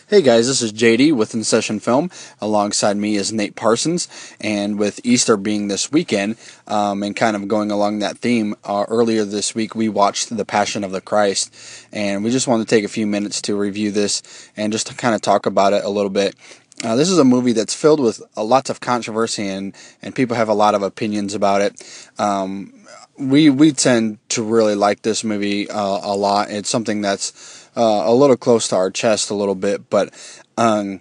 Hey guys, this is JD with InSession Film. Alongside me is Nate Parsons, and with Easter being this weekend, and kind of going along that theme, earlier this week we watched The Passion of the Christ, and we just wanted to take a few minutes to review this and just to kind of talk about it a little bit. This is a movie that's filled with lots of controversy, and people have a lot of opinions about it. We tend to really like this movie a lot. It's something that's a little close to our chest a little bit, but I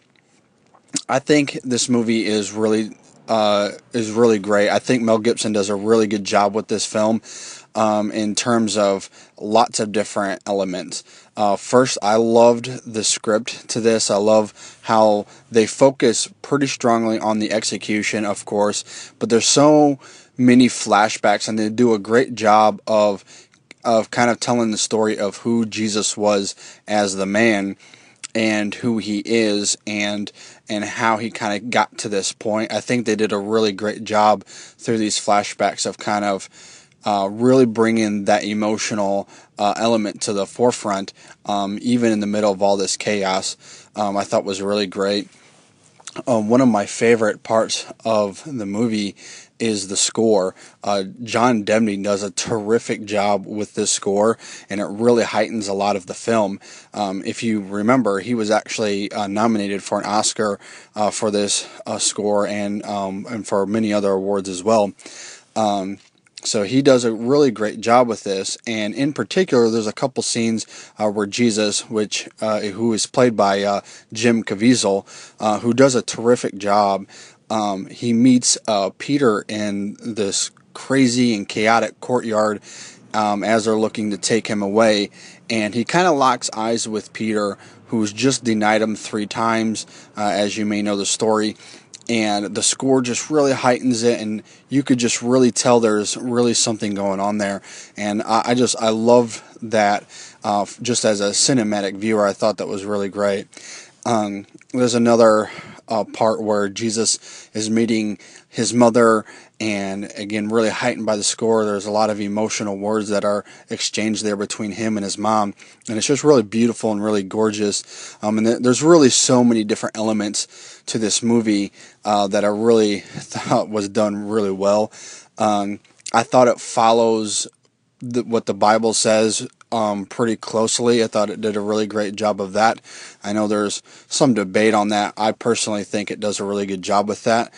think this movie is really great. I think Mel Gibson does a really good job with this film in terms of lots of different elements. First, I loved the script to this. I love how they focus pretty strongly on the execution, of course, but there's so many flashbacks, and they do a great job of kind of telling the story of who Jesus was as the man and who he is and how he kind of got to this point. I think they did a really great job through these flashbacks of kind of really bringing that emotional element to the forefront, even in the middle of all this chaos. I thought was really great. One of my favorite parts of the movie is the score. John Debney does a terrific job with this score, and it really heightens a lot of the film. If you remember, he was actually nominated for an Oscar for this score and for many other awards as well. So he does a really great job with this, and in particular, there's a couple scenes where Jesus, who is played by Jim Caviezel, who does a terrific job. He meets Peter in this crazy and chaotic courtyard as they're looking to take him away, and he kind of locks eyes with Peter, who's just denied him 3 times, as you may know the story. And the score just really heightens it, and you could just really tell there's really something going on there. And I love that. Just as a cinematic viewer, I thought that was really great. There's another part where Jesus is meeting his mother, and again, really heightened by the score. There's a lot of emotional words that are exchanged there between him and his mom, and it's just really beautiful and really gorgeous. And there's really so many different elements to this movie that I really thought was done really well. I thought it follows what the Bible says pretty closely. I thought it did a really great job of that. I know there's some debate on that. I personally think it does a really good job with that.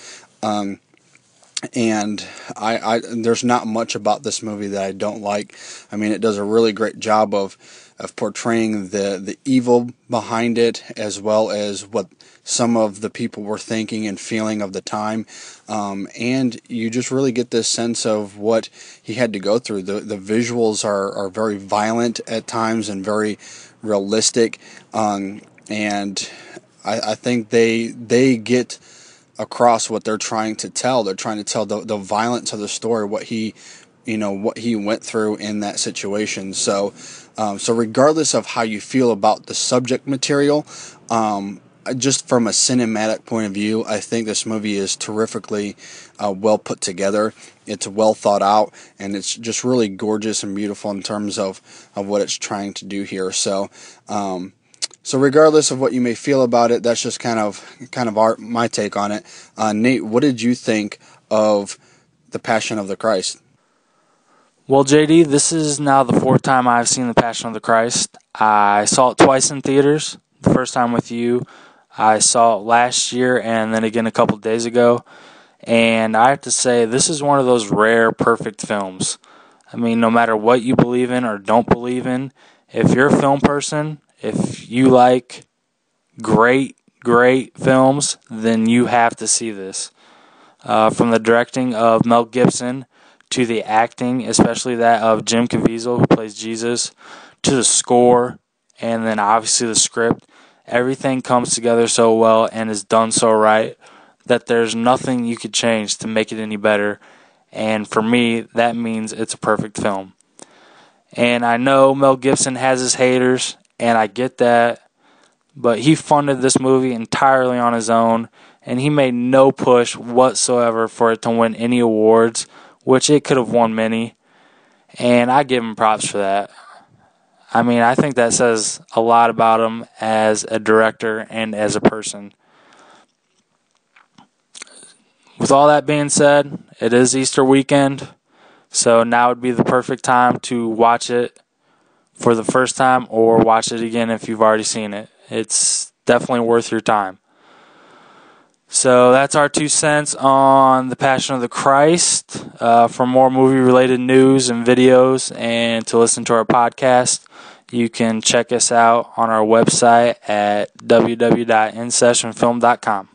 And there's not much about this movie that I don't like. I mean, it does a really great job of portraying the evil behind it, as well as what some of the people were thinking and feeling of the time. And you just really get this sense of what he had to go through. The visuals are very violent at times and very realistic. And I think they get across what they're trying to tell. They're trying to tell the violence of the story, what he went through in that situation. So regardless of how you feel about the subject material, just from a cinematic point of view, I think this movie is terrifically well put together. It's well thought out, and it's just really gorgeous and beautiful in terms of what it's trying to do here. So regardless of what you may feel about it, that's just kind of my take on it. Nate, what did you think of The Passion of the Christ? Well, JD, this is now the 4th time I've seen The Passion of the Christ. I saw it twice in theaters. The first time with you, I saw it last year, and then again a couple days ago. And I have to say, this is one of those rare, perfect films. I mean, no matter what you believe in or don't believe in, if you're a film person, if you like great films, then you have to see this. From the directing of Mel Gibson to the acting, especially that of Jim Caviezel, who plays Jesus, to the score, and then obviously the script, everything comes together so well and is done so right that there's nothing you could change to make it any better. And for me, that means it's a perfect film. And I know Mel Gibson has his haters, and I get that, but he funded this movie entirely on his own, and he made no push whatsoever for it to win any awards, which it could have won many, and I give him props for that. I mean, I think that says a lot about him as a director and as a person. With all that being said, it is Easter weekend, so now would be the perfect time to watch it for the first time or watch it again if you've already seen it. It's definitely worth your time. So that's our 2 cents on The Passion of the Christ. For more movie-related news and videos and to listen to our podcast, you can check us out on our website at www.InSessionFilm.com.